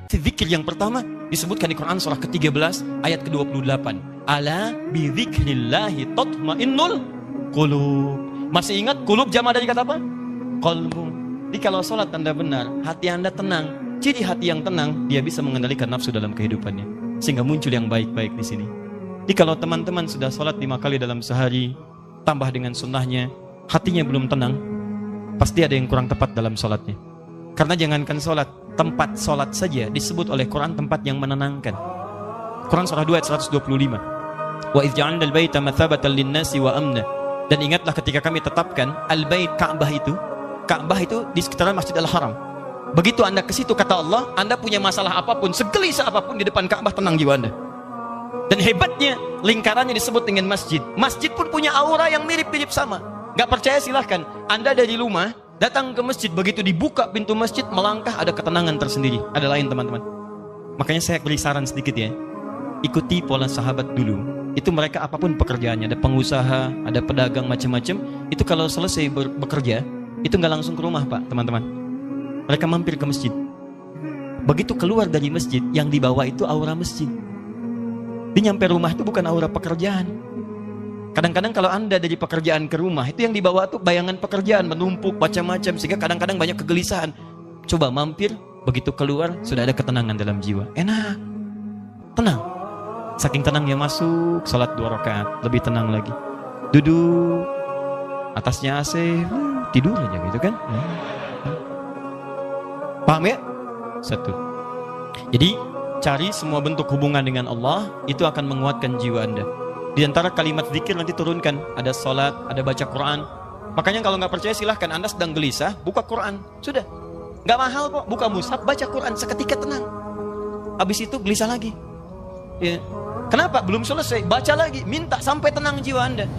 Zikir yang pertama disebutkan di Quran surah ke-13 ayat ke-28. Ala bi dzikrillahi tatmainnul qulub. Masih ingat qulub jama dari kata apa? Qalbu. Jadi kalau sholat Anda benar, hati Anda tenang. Jadi hati yang tenang, dia bisa mengendalikan nafsu dalam kehidupannya, sehingga muncul yang baik-baik di sini. Jadi kalau teman-teman sudah sholat 5 kali dalam sehari, tambah dengan sunnahnya, hatinya belum tenang, pasti ada yang kurang tepat dalam sholatnya. Karena jangankan sholat, tempat sholat saja disebut oleh Quran tempat yang menenangkan. Quran surah 2 ayat 125. Wa idh ja'alna al-baita mathabatan lin-nasi wa amna. Dan ingatlah ketika kami tetapkan al-bait, Ka'bah itu di sekitaran Masjid Al-Haram. Begitu Anda ke situ, kata Allah, Anda punya masalah apapun, segelisah apapun di depan Ka'bah, tenang jiwa Anda. Dan hebatnya lingkarannya disebut dengan masjid. Masjid pun punya aura yang mirip-mirip sama. Gak percaya silahkan, Anda dari rumah datang ke masjid, begitu dibuka pintu masjid, melangkah, ada ketenangan tersendiri. Ada lain teman-teman. Makanya saya beri saran sedikit ya, ikuti pola sahabat dulu. Itu mereka apapun pekerjaannya, ada pengusaha, ada pedagang, macam-macam. Itu kalau selesai bekerja, itu nggak langsung ke rumah Pak, teman-teman. Mereka mampir ke masjid. Begitu keluar dari masjid, yang dibawa itu aura masjid. Dia nyampe rumah itu bukan aura pekerjaan. Kadang-kadang kalau Anda dari pekerjaan ke rumah, itu yang dibawa tuh bayangan pekerjaan, menumpuk macam-macam, sehingga kadang-kadang banyak kegelisahan. Coba mampir, begitu keluar, sudah ada ketenangan dalam jiwa. Enak, tenang. Saking tenangnya masuk, salat 2 rakaat, lebih tenang lagi. Duduk, atasnya AC, tidur aja gitu kan. Paham ya? Satu. Jadi, cari semua bentuk hubungan dengan Allah, itu akan menguatkan jiwa Anda. Di antara kalimat zikir nanti turunkan, ada sholat, ada baca Quran. Makanya kalau nggak percaya silahkan, Anda sedang gelisah, buka Quran, sudah, nggak mahal kok, buka mushaf, baca Quran, seketika tenang. Habis itu gelisah lagi. Ya. Kenapa? Belum selesai, baca lagi, minta sampai tenang jiwa Anda.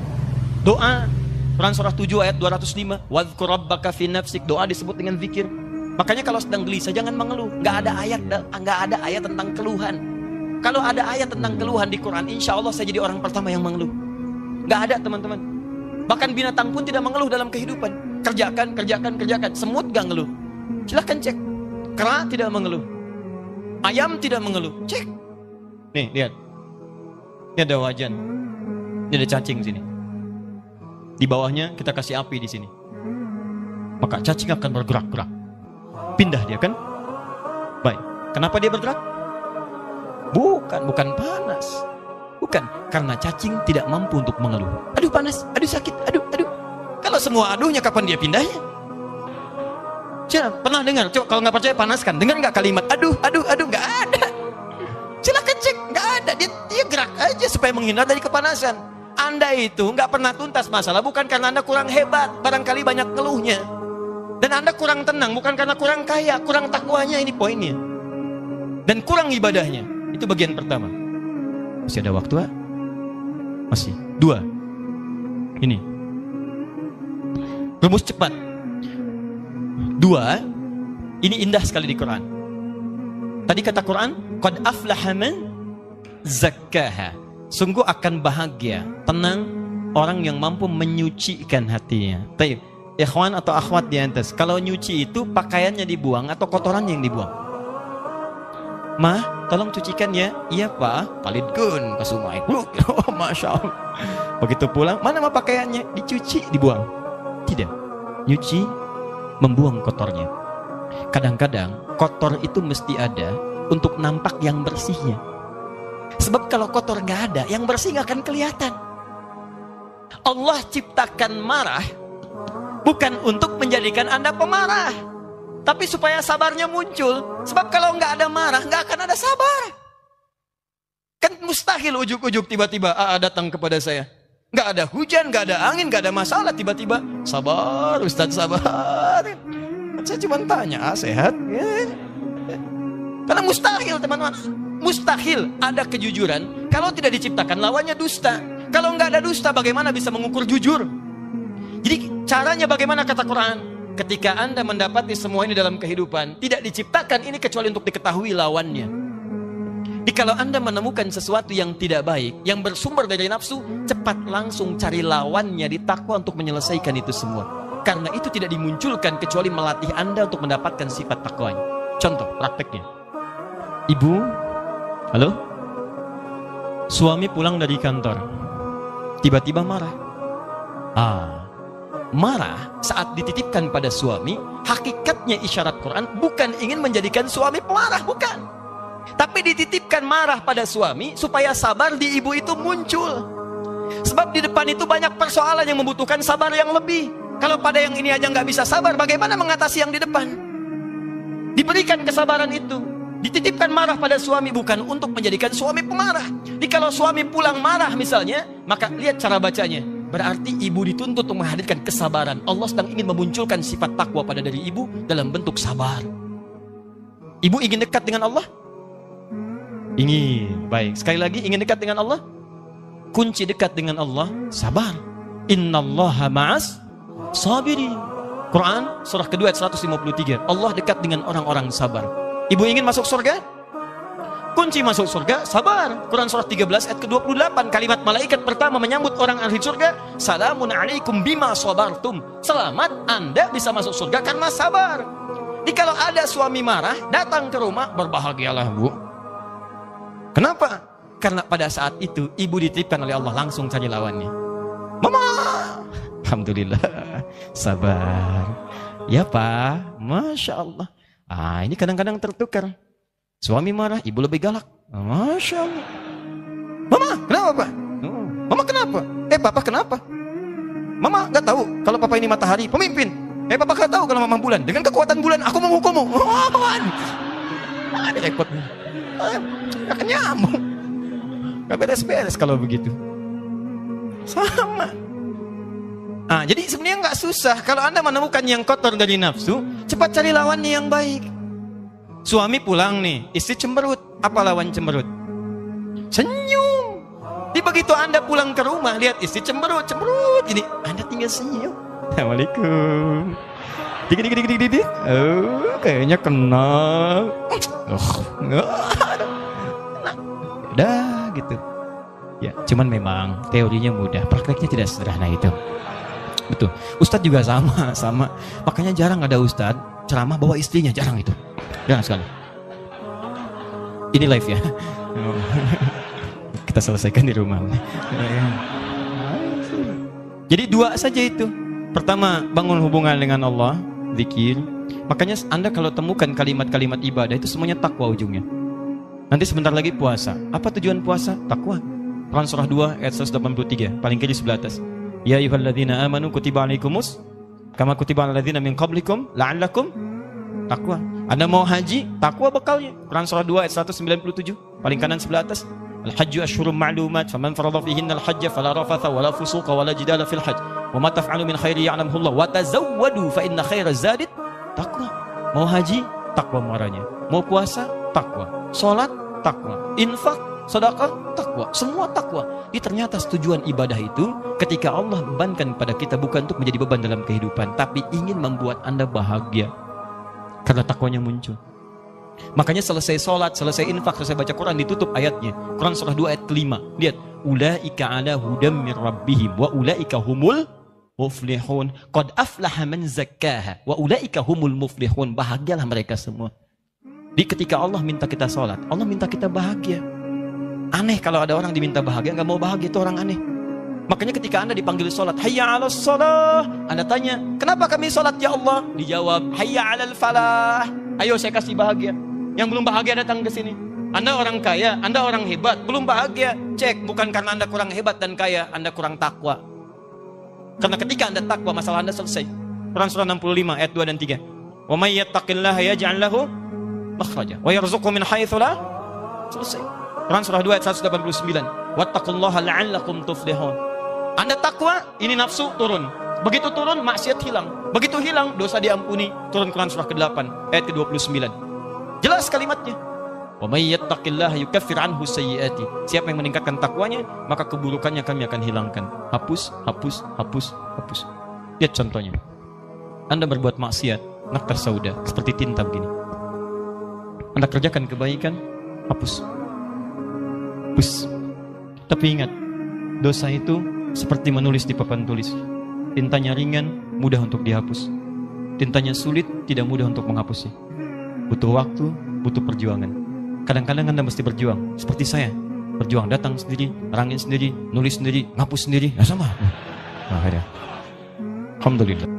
Doa, Quran surah 7 ayat 205, wadhkur rabbaka fi nafsik, doa disebut dengan zikir. Makanya kalau sedang gelisah jangan mengeluh. Nggak ada ayat tentang keluhan. Kalau ada ayat tentang keluhan di Quran, insya Allah saya jadi orang pertama yang mengeluh. Nggak ada teman-teman. Bahkan binatang pun tidak mengeluh dalam kehidupan. Kerjakan. Semut nggak ngeluh. Silahkan cek. Kera tidak mengeluh. Ayam tidak mengeluh. Cek. Nih lihat. Ini ada wajan. Ini ada cacing sini. Di bawahnya kita kasih api di sini. Maka cacing akan bergerak-gerak. Pindah dia kan? Baik. Kenapa dia bergerak? Bukan panas. Bukan, karena cacing tidak mampu untuk mengeluh. Aduh panas, aduh sakit, aduh. Kalau semua aduhnya kapan dia pindahnya? Pernah dengar? Coba kalau nggak percaya panaskan. Dengar nggak kalimat aduh, nggak ada. Silakan cek, nggak ada. Dia gerak aja supaya menghindar dari kepanasan. Anda itu nggak pernah tuntas masalah bukan karena Anda kurang hebat, barangkali banyak keluhnya. Dan Anda kurang tenang bukan karena kurang kaya, kurang takwanya, ini poinnya. Dan kurang ibadahnya. Itu bagian pertama. Masih ada waktu, Pak? Masih. 2. Ini. Rumus cepat. 2. Ini indah sekali di Quran. Tadi kata Quran, qad aflaha man zakkaha. Sungguh akan bahagia, tenang orang yang mampu menyucikan hatinya. Baik, ikhwan atau akhwat di atas, kalau nyuci itu pakaiannya dibuang atau kotorannya yang dibuang? Mah, tolong cucikan ya. Iya Pak, palidgun ke sungai. Oh, Masya Allah. Begitu pulang, mana mah pakaiannya? Dicuci, dibuang. Tidak. Nyuci, membuang kotornya. Kadang-kadang kotor itu mesti ada untuk nampak yang bersihnya. Sebab kalau kotor nggak ada, yang bersih nggak akan kelihatan. Allah ciptakan marah bukan untuk menjadikan Anda pemarah, tapi supaya sabarnya muncul. Sebab kalau nggak ada marah, nggak akan ada sabar. Kan mustahil ujuk-ujuk tiba-tiba datang kepada saya. Nggak ada hujan, nggak ada angin, nggak ada masalah. Tiba-tiba, sabar Ustadz, sabar. Saya cuma tanya, sehat? Ya. Karena mustahil teman-teman. Mustahil ada kejujuran. Kalau tidak diciptakan, lawannya dusta. Kalau nggak ada dusta, bagaimana bisa mengukur jujur? Jadi caranya bagaimana kata Quran? Ketika Anda mendapati semua ini dalam kehidupan, tidak diciptakan ini kecuali untuk diketahui lawannya. Jadi kalau Anda menemukan sesuatu yang tidak baik, yang bersumber dari nafsu, cepat langsung cari lawannya di takwa untuk menyelesaikan itu semua. Karena itu tidak dimunculkan kecuali melatih Anda untuk mendapatkan sifat takwanya. Contoh prakteknya. Ibu, halo? Suami pulang dari kantor, tiba-tiba marah. Marah saat dititipkan pada suami, hakikatnya isyarat Quran bukan ingin menjadikan suami pemarah, bukan. Tapi dititipkan marah pada suami supaya sabar di ibu itu muncul. Sebab di depan itu banyak persoalan yang membutuhkan sabar yang lebih. Kalau pada yang ini aja nggak bisa sabar, bagaimana mengatasi yang di depan? Diberikan kesabaran itu. Dititipkan marah pada suami bukan untuk menjadikan suami pemarah. Jadi kalau suami pulang marah misalnya, maka lihat cara bacanya. Berarti ibu dituntut untuk menghadirkan kesabaran. Allah sedang ingin memunculkan sifat takwa pada diri ibu dalam bentuk sabar. Ibu ingin dekat dengan Allah? Ingin. Baik, sekali lagi, ingin dekat dengan Allah? Kunci dekat dengan Allah, sabar. Innallaha ma'as sabirin. Quran surah kedua ayat 153. Allah dekat dengan orang-orang sabar. Ibu ingin masuk surga? Kunci masuk surga, sabar. Quran surah 13 ayat ke-28. Kalimat malaikat pertama menyambut orang ahli surga, salamun alaikum bima sabartum. Selamat, Anda bisa masuk surga karena sabar. Jadi kalau ada suami marah, datang ke rumah, berbahagialah Bu. Kenapa? Karena pada saat itu ibu dititipkan oleh Allah, langsung cari lawannya. Mama, alhamdulillah, sabar. Ya Pak, Masya Allah. Ini kadang-kadang tertukar. Suami marah, ibu lebih galak. Masya Allah. Mama, kenapa Pak? Mama kenapa? Papa kenapa? Mama gak tahu kalau Papa ini matahari, pemimpin. Papa gak tahu kalau Mama bulan. Dengan kekuatan bulan, aku menghukummu. Ini repot. Gak nyambung. Gak beres-beres kalau begitu. Sama. Jadi sebenarnya gak susah. Kalau Anda menemukan yang kotor dari nafsu, cepat cari lawannya yang baik. Suami pulang nih, istri cemberut. Apa lawan cemberut? Senyum. Jadi begitu Anda pulang ke rumah, lihat istri cemberut. Ini Anda tinggal senyum. Assalamualaikum. Dik. Kayaknya kenal. Udah gitu. Ya, cuman memang teorinya mudah, prakteknya tidak sederhana itu. Betul. Ustadz juga sama. Makanya jarang ada ustadz ceramah bawa istrinya, jarang itu. Jarang sekali. Ini live ya. Kita selesaikan di rumah. Jadi dua saja itu. Pertama, bangun hubungan dengan Allah, zikir. Makanya Anda kalau temukan kalimat-kalimat ibadah itu semuanya takwa ujungnya. Nanti sebentar lagi puasa. Apa tujuan puasa? Takwa. Quran surah 2 ayat 183, paling kiri sebelah atas. Ya ayyuhalladzina amanu kutiba alaikumus kama kutiba alal ladzina min qablikum la'allakum takwa. Anda mau haji, takwa bekalnya. Quran surah 2 ayat 197, paling kanan sebelah atas. Al-hajju asyhurum ma'lumat faman farada fihinna al-hajja fala rafatha wala fusuqa wala jidala fil hajj wa ma taf'alu min khairi ya'lamuhu Allah wa tazawwadu fa inna khairaz zadi taqwa. Mau haji, takwa muaranya. Mau puasa, takwa. Salat, takwa. Infak, sedekah, takwa. Semua takwa. Jadi ternyata tujuan ibadah itu ketika Allah bebankan pada kita bukan untuk menjadi beban dalam kehidupan, tapi ingin membuat Anda bahagia. Karena takwanya muncul. Makanya selesai sholat, selesai infak, selesai baca Quran, ditutup ayatnya. Quran surah 2 ayat ke-5. Lihat, ulaika ala hudam min rabbihim wa ulaika humul muflihun. Qad aflaha man zakkaha wa ulaika humul muflihun. Bahagialah mereka semua. Di ketika Allah minta kita sholat, Allah minta kita bahagia. Aneh kalau ada orang diminta bahagia, nggak mau bahagia, itu orang aneh. Makanya ketika Anda dipanggil sholat, hayya 'alas shalah, Anda tanya, kenapa kami sholat ya Allah? Dijawab, hayya 'alal falah. Ayo saya kasih bahagia. Yang belum bahagia datang ke sini. Anda orang kaya, Anda orang hebat, belum bahagia. Cek, bukan karena Anda kurang hebat dan kaya, Anda kurang takwa. Karena ketika Anda takwa, masalah Anda selesai. Quran surah 65 ayat 2 dan 3. Wa may yattaqillaha yaj'al lahu makhraja wa yarzuqhu min haitsu la. Selesai. Quran surah 2 ayat 189. Wattaqullaha la'allakum tuflihun. Anda takwa, ini nafsu turun. Begitu turun, maksiat hilang. Begitu hilang, dosa diampuni. Turun Quran surah ke-8 ayat ke-29. Jelas kalimatnya. Wa may yattaqillaha yukaffir anhu sayyiati. Siapa yang meningkatkan takwanya, maka keburukannya kami akan hilangkan. Hapus. Lihat contohnya. Anda berbuat maksiat, naktar sauda, seperti tinta begini. Anda kerjakan kebaikan, hapus. Tapi ingat, dosa itu seperti menulis di papan tulis. Tintanya ringan, mudah untuk dihapus. Tintanya sulit, tidak mudah untuk menghapusnya. Butuh waktu, butuh perjuangan. Kadang-kadang Anda mesti berjuang. Seperti saya. Berjuang, datang sendiri, rangin sendiri, nulis sendiri, ngapus sendiri. Ya sama. Nah, akhirnya. Alhamdulillah.